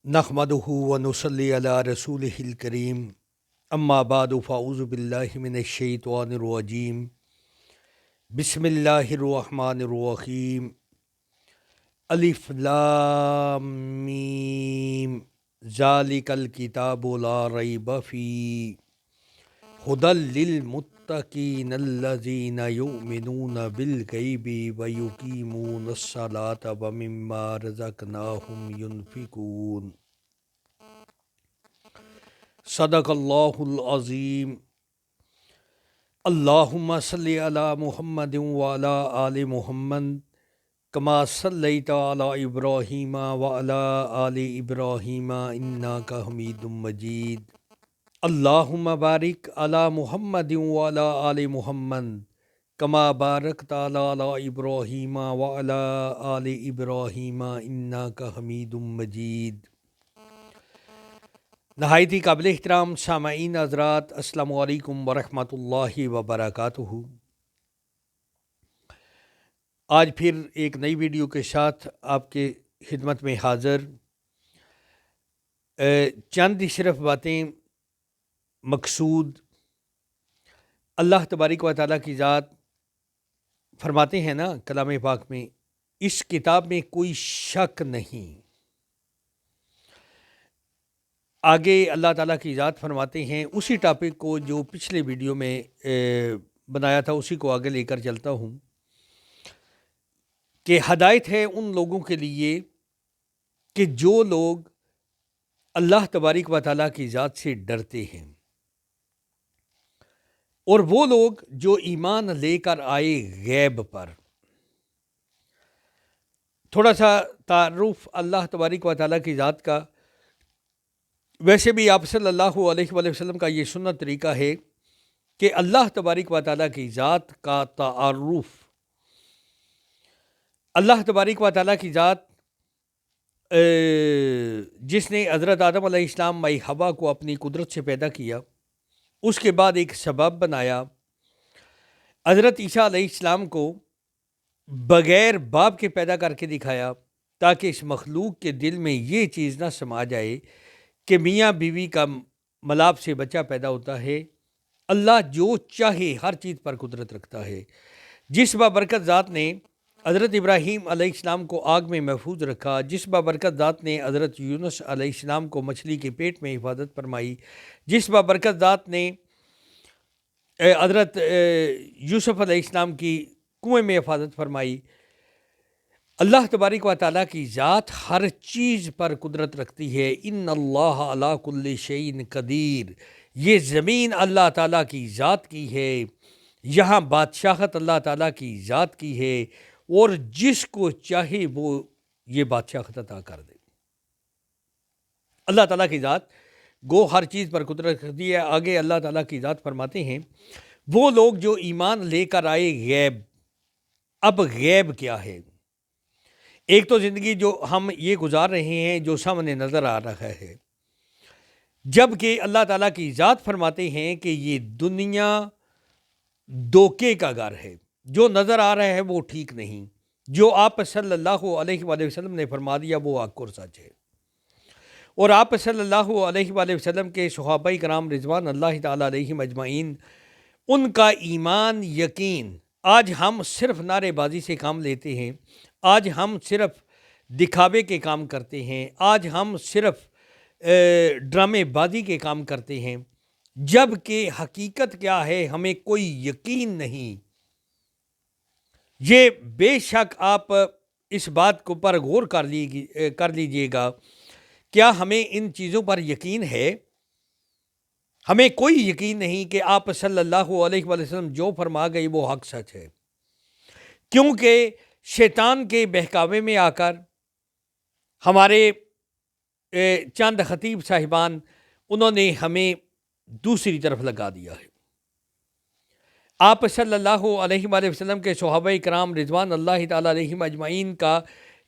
نحمدہ ونصلی علی رسولہ الکریم اما بعد فاعوذ باللہ من الشیطان الرجیم بسم اللہ الرحمن الرحیم الف لام میم ذالک الکتاب لا ریب فیہ ھدی للمتقین الذین یؤمنون بالغیب ویقیمون الصلاۃ ومما رزقناہم ینفقون صدق اللہ العظیم۔ اللہم صلی علی محمد وعلی آل محمد کما صلیت علی ابراہیم وعلی آل ابراہیم انک حمید مجید۔ اللہم بارک علی محمد وعلی آل محمد کما بارکت علی ابراہیم وعلی آل ابراہیم انک حمید مجید۔ نہایت ہی قابل احترام سامعین حضرات، السلام علیکم ورحمۃ اللہ وبرکاتہ۔ آج پھر ایک نئی ویڈیو کے ساتھ آپ کے خدمت میں حاضر۔ چند صرف باتیں مقصود۔ اللہ تبارک و تعالیٰ کی ذات فرماتے ہیں نا کلام پاک میں، اس کتاب میں کوئی شک نہیں۔ آگے اللہ تعالیٰ کی ذات فرماتے ہیں، اسی ٹاپک کو جو پچھلے ویڈیو میں بنایا تھا اسی کو آگے لے کر چلتا ہوں، کہ ہدایت ہے ان لوگوں کے لیے کہ جو لوگ اللہ تبارک و تعالیٰ کی ذات سے ڈرتے ہیں، اور وہ لوگ جو ایمان لے کر آئے غیب پر۔ تھوڑا سا تعارف اللہ تبارک و تعالیٰ کی ذات کا۔ ویسے بھی آپ صلی اللہ علیہ وآلہ وسلم کا یہ سنت طریقہ ہے کہ اللہ تبارک و تعالیٰ کی ذات کا تعارف، اللہ تبارک و تعالیٰ کی ذات جس نے حضرت آدم علیہ السلام مائی حوا کو اپنی قدرت سے پیدا کیا، اس کے بعد ایک سبب بنایا، حضرت عیسیٰ علیہ السلام کو بغیر باپ کے پیدا کر کے دکھایا، تاکہ اس مخلوق کے دل میں یہ چیز نہ سما جائے کہ میاں بیوی کا ملاپ سے بچہ پیدا ہوتا ہے۔ اللہ جو چاہے ہر چیز پر قدرت رکھتا ہے۔ جس بابرکت ذات نے حضرت ابراہیم علیہ السلام کو آگ میں محفوظ رکھا، جس بابرکت ذات نے حضرت یونس علیہ السلام کو مچھلی کے پیٹ میں حفاظت فرمائی، جس بابرکت ذات نے حضرت یوسف علیہ السلام کی کنویں میں حفاظت فرمائی، اللہ تبارک و تعالیٰ کی ذات ہر چیز پر قدرت رکھتی ہے۔ ان اللہ علی کل شیء قدیر۔ یہ زمین اللہ تعالیٰ کی ذات کی ہے، یہاں بادشاہت اللہ تعالیٰ کی ذات کی ہے، اور جس کو چاہے وہ یہ بادشاہت عطا کر دے۔ اللہ تعالیٰ کی ذات گو ہر چیز پر قدرت رکھتی ہے۔ آگے اللہ تعالیٰ کی ذات فرماتے ہیں، وہ لوگ جو ایمان لے کر آئے غیب۔ اب غیب کیا ہے؟ ایک تو زندگی جو ہم یہ گزار رہے ہیں، جو سامنے نظر آ رہا ہے، جب کہ اللہ تعالیٰ کی ذات فرماتے ہیں کہ یہ دنیا دھوکے کا گھر ہے، جو نظر آ رہا ہے وہ ٹھیک نہیں، جو آپ صلی اللہ علیہ وآلہ وسلم نے فرما دیا وہ حق اور سچ ہے۔ اور آپ صلی اللہ علیہ وآلہ وسلم کے صحابہ کرام رضوان اللہ تعالیٰ علیہم اجمعین، ان کا ایمان، یقین۔ آج ہم صرف نعرے بازی سے کام لیتے ہیں، آج ہم صرف دکھاوے کے کام کرتے ہیں، آج ہم صرف ڈرامے بازی کے کام کرتے ہیں، جب کہ حقیقت کیا ہے ہمیں کوئی یقین نہیں۔ یہ بے شک آپ اس بات کو پر غور کر لیجئے گا، کیا ہمیں ان چیزوں پر یقین ہے؟ ہمیں کوئی یقین نہیں کہ آپ صلی اللہ علیہ وآلہ وسلم جو فرما گئی وہ حق سچ ہے، کیونکہ شیطان کے بہکاوے میں آ کر ہمارے چند خطیب صاحبان، انہوں نے ہمیں دوسری طرف لگا دیا ہے۔ آپ صلی اللہ علیہ وآلہ وسلم کے صحابہ کرام رضوان اللہ تعالیٰ علیہم اجمعین کا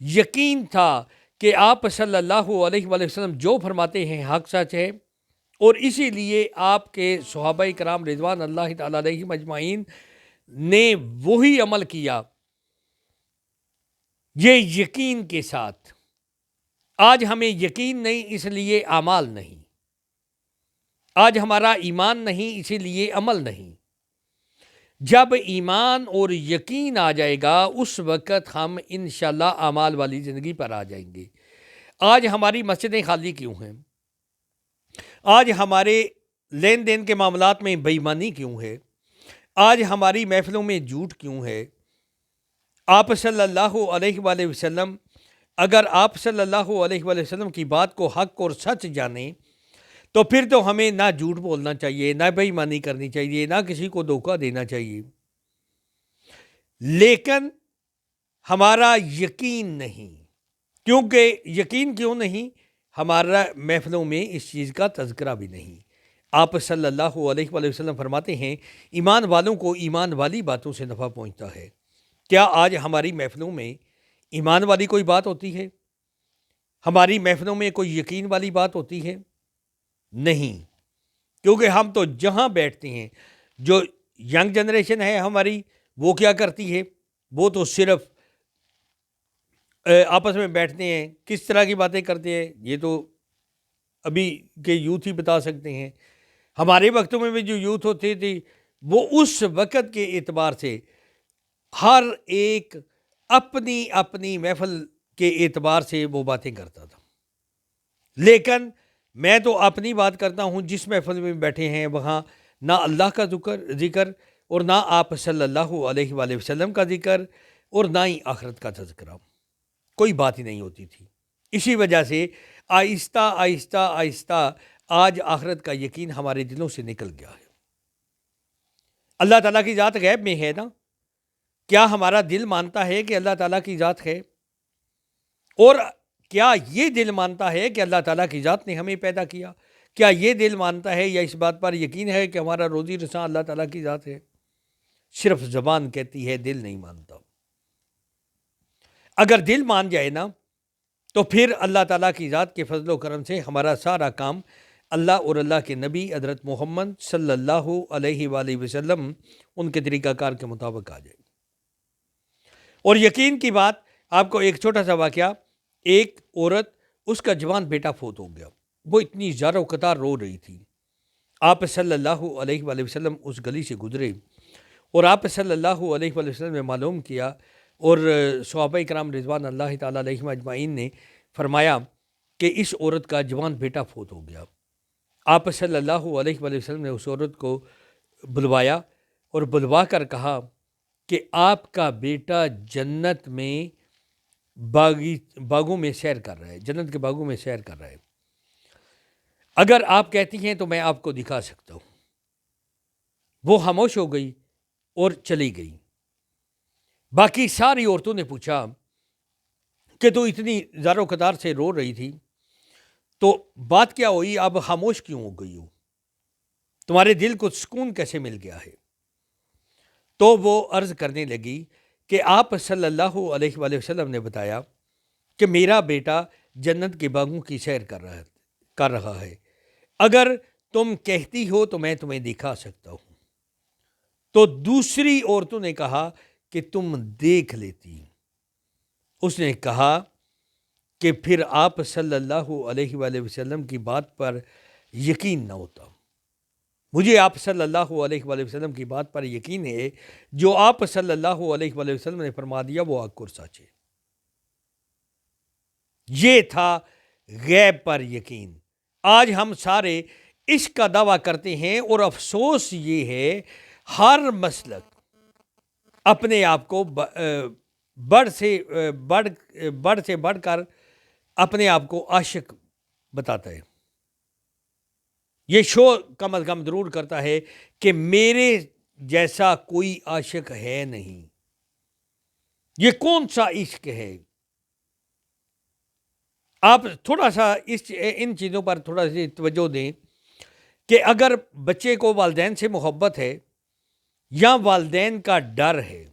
یقین تھا کہ آپ صلی اللہ علیہ وآلہ وسلم جو فرماتے ہیں حق سچ ہے، اور اسی لیے آپ کے صحابہ کرام رضوان اللہ تعالیٰ علیہم اجمعین نے وہی عمل کیا، یہ یقین کے ساتھ۔ آج ہمیں یقین نہیں اس لیے اعمال نہیں، آج ہمارا ایمان نہیں اسی لیے عمل نہیں۔ جب ایمان اور یقین آ جائے گا اس وقت ہم انشاءاللہ اعمال والی زندگی پر آ جائیں گے۔ آج ہماری مسجدیں خالی کیوں ہیں؟ آج ہمارے لین دین کے معاملات میں بے ایمانی کیوں ہے؟ آج ہماری محفلوں میں جھوٹ کیوں ہے؟ آپ صلی اللہ علیہ وآلہ وسلم، اگر آپ صلی اللہ علیہ وآلہ وسلم کی بات کو حق اور سچ جانیں تو پھر تو ہمیں نہ جھوٹ بولنا چاہیے، نہ بے ایمانی کرنی چاہیے، نہ کسی کو دھوکہ دینا چاہیے۔ لیکن ہمارا یقین نہیں، کیونکہ یقین کیوں نہیں؟ ہمارا محفلوں میں اس چیز کا تذکرہ بھی نہیں۔ آپ صلی اللہ علیہ وآلہ وسلم فرماتے ہیں ایمان والوں کو ایمان والی باتوں سے نفع پہنچتا ہے۔ کیا آج ہماری محفلوں میں ایمان والی کوئی بات ہوتی ہے؟ ہماری محفلوں میں کوئی یقین والی بات ہوتی ہے؟ نہیں، کیونکہ ہم تو جہاں بیٹھتے ہیں، جو ینگ جنریشن ہے ہماری، وہ کیا کرتی ہے؟ وہ تو صرف آپس میں بیٹھتے ہیں، کس طرح کی باتیں کرتے ہیں یہ تو ابھی کے یوتھ ہی بتا سکتے ہیں۔ ہمارے وقتوں میں بھی جو یوتھ ہوتی تھی وہ اس وقت کے اعتبار سے ہر ایک اپنی اپنی محفل کے اعتبار سے وہ باتیں کرتا تھا۔ لیکن میں تو اپنی بات کرتا ہوں، جس محفل میں بیٹھے ہیں وہاں نہ اللہ کا ذکر اور نہ آپ صلی اللہ علیہ وآلہ وسلم کا ذکر اور نہ ہی آخرت کا تذکرہ، کوئی بات ہی نہیں ہوتی تھی۔ اسی وجہ سے آہستہ آہستہ آہستہ آج آخرت کا یقین ہمارے دلوں سے نکل گیا ہے۔ اللہ تعالیٰ کی ذات غیب میں ہے نا، کیا ہمارا دل مانتا ہے کہ اللہ تعالیٰ کی ذات ہے؟ اور کیا یہ دل مانتا ہے کہ اللہ تعالیٰ کی ذات نے ہمیں پیدا کیا؟ کیا یہ دل مانتا ہے یا اس بات پر یقین ہے کہ ہمارا روزی رساں اللہ تعالیٰ کی ذات ہے؟ صرف زبان کہتی ہے، دل نہیں مانتا۔ اگر دل مان جائے نا تو پھر اللہ تعالیٰ کی ذات کے فضل و کرم سے ہمارا سارا کام اللہ اور اللہ کے نبی حضرت محمد صلی اللہ علیہ وآلہ وسلم ان کے طریقہ کار کے مطابق آ جائے۔ اور یقین کی بات، آپ کو ایک چھوٹا سا واقعہ، ایک عورت، اس کا جوان بیٹا فوت ہو گیا، وہ اتنی زار و قطار رو رہی تھی۔ آپ صلی اللہ علیہ وآلہ وسلم اس گلی سے گزرے اور آپ صلی اللہ علیہ وآلہ وسلم نے معلوم کیا، اور صحابہ کرام رضوان اللہ تعالیٰ علیہم اجمعین نے فرمایا کہ اس عورت کا جوان بیٹا فوت ہو گیا۔ آپ صلی اللہ علیہ وآلہ وسلم نے اس عورت کو بلوایا اور بلوا کر کہا کہ آپ کا بیٹا جنت میں باغوں میں سیر کر رہا ہے، جنت کے باغوں میں سیر کر رہا ہے، اگر آپ کہتی ہیں تو میں آپ کو دکھا سکتا ہوں۔ وہ خاموش ہو گئی اور چلی گئی۔ باقی ساری عورتوں نے پوچھا کہ تو اتنی زار و قطار سے رو رہی تھی، تو بات کیا ہوئی؟ اب خاموش کیوں ہو گئی ہو؟ تمہارے دل کو سکون کیسے مل گیا ہے؟ تو وہ عرض کرنے لگی کہ آپ صلی اللہ علیہ وآلہ وسلم نے بتایا کہ میرا بیٹا جنت کے باغوں کی سیر کر رہا ہے، اگر تم کہتی ہو تو میں تمہیں دکھا سکتا ہوں۔ تو دوسری عورتوں نے کہا کہ تم دیکھ لیتی۔ اس نے کہا کہ پھر آپ صلی اللہ علیہ وآلہ وسلم کی بات پر یقین نہ ہوتا، مجھے آپ صلی اللہ علیہ وآلہ وسلم کی بات پر یقین ہے، جو آپ صلی اللہ علیہ وآلہ وسلم نے فرما دیا وہ حق اور سچ ہے۔ یہ تھا غیب پر یقین۔ آج ہم سارے اس کا دعویٰ کرتے ہیں، اور افسوس یہ ہے ہر مسلک اپنے آپ کو بڑھ سے بڑھ کر اپنے آپ کو عاشق بتاتا ہے۔ یہ شو کم از کم ضرور کرتا ہے کہ میرے جیسا کوئی عاشق ہے نہیں۔ یہ کون سا عشق ہے؟ آپ تھوڑا سا ان چیزوں پر تھوڑا سی توجہ دیں کہ اگر بچے کو والدین سے محبت ہے یا والدین کا ڈر ہے،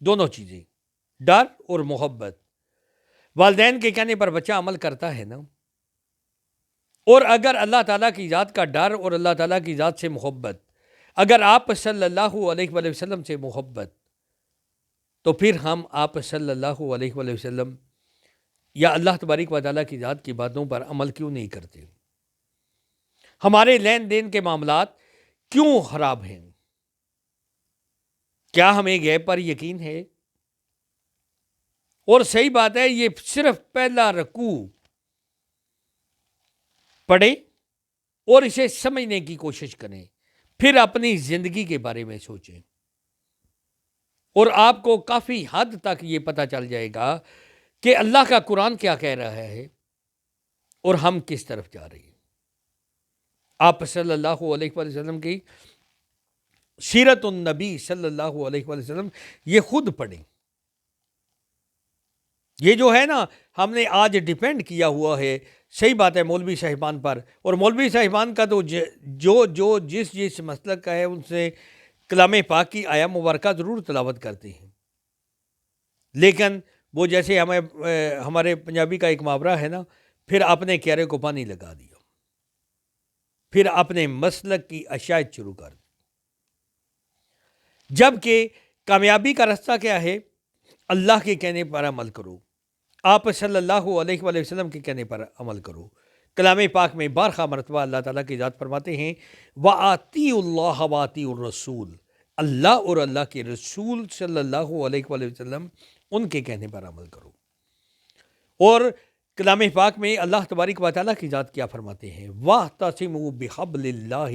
دونوں چیزیں، ڈر اور محبت، والدین کے کہنے پر بچہ عمل کرتا ہے نا، اور اگر اللہ تعالیٰ کی ذات کا ڈر اور اللہ تعالیٰ کی ذات سے محبت، اگر آپ صلی اللہ علیہ وآلہ وسلم سے محبت، تو پھر ہم آپ صلی اللہ علیہ وآلہ وسلم یا اللہ تبارک و تعالیٰ کی ذات کی باتوں پر عمل کیوں نہیں کرتے؟ ہمارے لین دین کے معاملات کیوں خراب ہیں؟ کیا ہمیں غیب پر یقین ہے؟ اور صحیح بات ہے، یہ صرف پہلا رکوع پڑھیں اور اسے سمجھنے کی کوشش کریں، پھر اپنی زندگی کے بارے میں سوچیں، اور آپ کو کافی حد تک یہ پتہ چل جائے گا کہ اللہ کا قرآن کیا کہہ رہا ہے اور ہم کس طرف جا رہے ہیں۔ آپ صلی اللہ علیہ وآلہ وسلم کی سیرت النبی صلی اللہ علیہ وآلہ وسلم یہ خود پڑھیں۔ یہ جو ہے نا، ہم نے آج ڈیپینڈ کیا ہوا ہے، صحیح بات ہے، مولوی صاحبان پر، اور مولوی صاحبان کا تو جو جس مسلک کا ہے ان سے کلام پاک کی آیا مبارکہ ضرور تلاوت کرتے ہیں، لیکن وہ جیسے ہمارے پنجابی کا ایک محاورہ ہے نا، پھر اپنے کیرے کو پانی لگا دیا، پھر اپنے مسلک کی اشاعت شروع کر دی۔ جبکہ کامیابی کا راستہ کیا ہے؟ اللہ کے کہنے پر عمل کرو، آپ صلی اللہ علیہ وآلہ وسلم کے کہنے پر عمل کرو۔ کلام پاک میں بارہا مرتبہ اللہ تعالیٰ کی ذات فرماتے ہیں وَآتِیُوا اللَّهَ وَآتِیُوا الرَّسُولَ، اللہ اور اللہ کے رسول صلی اللہ علیہ وآلہ وسلم ان کے کہنے پر عمل کرو۔ اور کلام پاک میں اللہ تبارک و تعالیٰ کی ذات کیا فرماتے ہیں وَاعْتَصِمُوا بِحَبْلِ اللَّهِ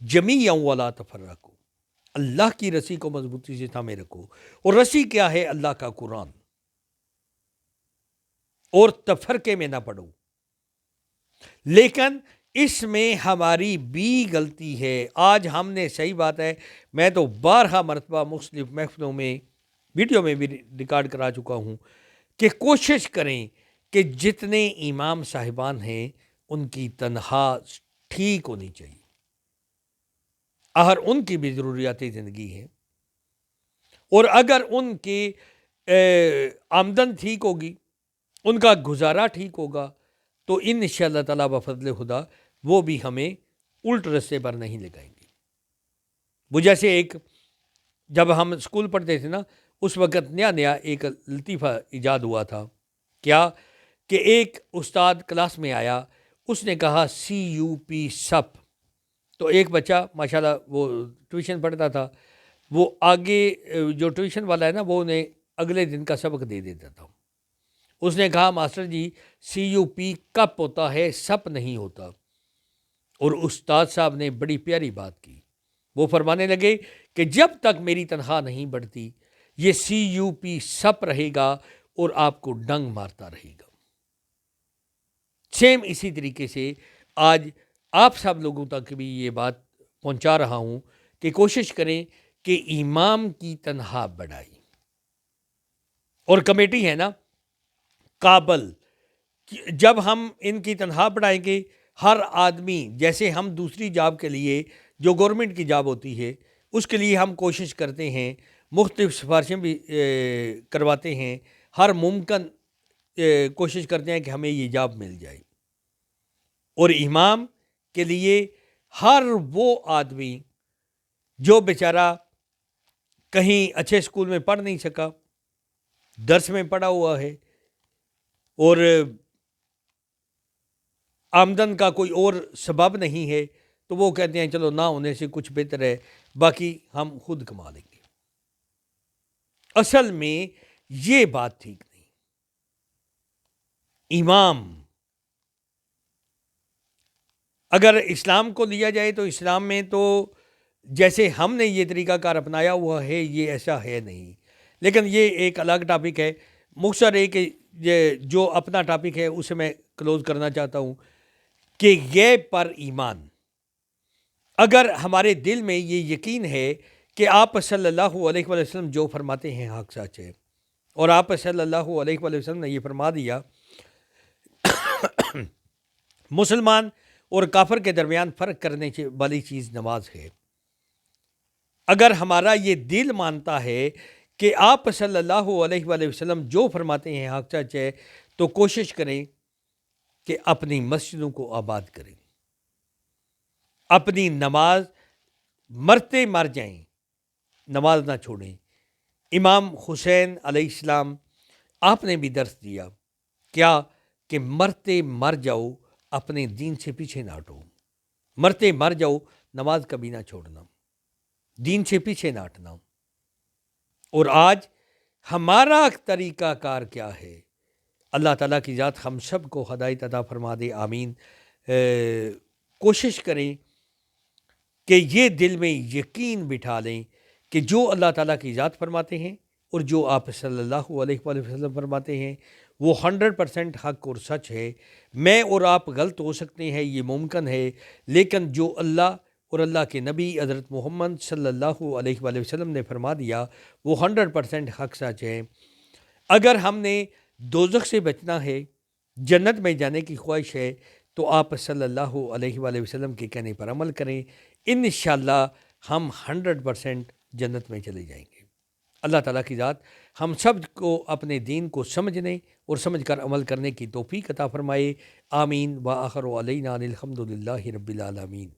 جَمِيعًا وَلَا تَفَرَّقُوا، اللہ کی رسی کو مضبوطی سے تھامے رکھو، اور رسی کیا ہے؟ اللہ کا قرآن، اور تفرقے میں نہ پڑو۔ لیکن اس میں ہماری بھی غلطی ہے۔ آج ہم نے، صحیح بات ہے، میں تو بارہا مرتبہ مختلف محفلوں میں ویڈیو میں بھی ریکارڈ کرا چکا ہوں کہ کوشش کریں کہ جتنے امام صاحبان ہیں ان کی تنخواہ ٹھیک ہونی چاہیے، اگر ان کی بھی ضروریات زندگی ہیں، اور اگر ان کی آمدن ٹھیک ہوگی، ان کا گزارا ٹھیک ہوگا، تو انشاءاللہ تعالیٰ بفضل خدا وہ بھی ہمیں الٹ رستے پر نہیں لگائیں گے۔ وہ جیسے ایک، جب ہم اسکول پڑھتے تھے نا، اس وقت نیا ایک لطیفہ ایجاد ہوا تھا، کیا کہ ایک استاد کلاس میں آیا، اس نے کہا CUP سپ، تو ایک بچہ ماشاءاللہ وہ ٹیوشن پڑھتا تھا، وہ آگے جو ٹیوشن والا ہے نا، وہ انہیں اگلے دن کا سبق دے دیتا تھا۔ اس نے کہا ماسٹر جی CUP کپ ہوتا ہے، سپ نہیں ہوتا۔ اور استاد صاحب نے بڑی پیاری بات کی، وہ فرمانے لگے کہ جب تک میری تنخواہ نہیں بڑھتی یہ CUP سپ رہے گا اور آپ کو ڈنگ مارتا رہے گا۔ سیم اسی طریقے سے آج آپ سب لوگوں تک بھی یہ بات پہنچا رہا ہوں کہ کوشش کریں کہ امام کی تنخواہ بڑھائی، اور کمیٹی ہے نا قابل، جب ہم ان کی تنخواہ بڑھائیں گے، ہر آدمی، جیسے ہم دوسری جاب کے لیے جو گورنمنٹ کی جاب ہوتی ہے اس کے لیے ہم کوشش کرتے ہیں، مختلف سفارشیں بھی کرواتے ہیں، ہر ممکن کوشش کرتے ہیں کہ ہمیں یہ جاب مل جائے، اور امام کے لیے ہر وہ آدمی جو بیچارہ کہیں اچھے اسکول میں پڑھ نہیں سکا، درس میں پڑھا ہوا ہے، اور آمدن کا کوئی اور سبب نہیں ہے، تو وہ کہتے ہیں چلو نہ ہونے سے کچھ بہتر ہے، باقی ہم خود کما لیں گے۔ اصل میں یہ بات ٹھیک نہیں۔ امام، اگر اسلام کو لیا جائے تو اسلام میں تو جیسے ہم نے یہ طریقہ کار اپنایا ہوا ہے یہ ایسا ہے نہیں، لیکن یہ ایک الگ ٹاپک ہے۔ مختصر ہے کہ جو اپنا ٹاپک ہے اسے میں کلوز کرنا چاہتا ہوں کہ غیب پر ایمان، اگر ہمارے دل میں یہ یقین ہے کہ آپ صلی اللہ علیہ وآلہ وسلم جو فرماتے ہیں حق سچ ہے، اور آپ صلی اللہ علیہ وآلہ وسلم نے یہ فرما دیا مسلمان اور کافر کے درمیان فرق کرنے والی چیز نماز ہے، اگر ہمارا یہ دل مانتا ہے کہ آپ صلی اللہ علیہ وآلہ وسلم جو فرماتے ہیں حق سچ ہے، تو کوشش کریں کہ اپنی مسجدوں کو آباد کریں، اپنی نماز مرتے مر جائیں، نماز نہ چھوڑیں۔ امام حسین علیہ السلام، آپ نے بھی درس دیا کیا کہ مرتے مر جاؤ اپنے دین سے پیچھے نہ ہٹو، مرتے مر جاؤ نماز کبھی نہ چھوڑنا، دین سے پیچھے نہ ہٹنا۔ اور آج ہمارا طریقہ کار کیا ہے؟ اللہ تعالیٰ کی ذات ہم سب کو ہدایت عطا فرما دے، آمین۔ کوشش کریں کہ یہ دل میں یقین بٹھا لیں کہ جو اللہ تعالیٰ کی ذات فرماتے ہیں اور جو آپ صلی اللہ علیہ وآلہ وسلم فرماتے ہیں وہ 100% حق اور سچ ہے۔ میں اور آپ غلط ہو سکتے ہیں، یہ ممکن ہے، لیکن جو اللہ اور اللہ کے نبی حضرت محمد صلی اللہ علیہ وآلہ وسلم نے فرما دیا وہ 100% حق سچ ہے۔ اگر ہم نے دوزخ سے بچنا ہے، جنت میں جانے کی خواہش ہے، تو آپ صلی اللہ علیہ وآلہ وسلم کے کہنے پر عمل کریں، انشاءاللہ ہم 100% جنت میں چلے جائیں گے۔ اللہ تعالیٰ کی ذات ہم سب کو اپنے دین کو سمجھنے اور سمجھ کر عمل کرنے کی توفیق عطا فرمائے، آمین۔ وآخر علینا الحمد للہ رب العالمین۔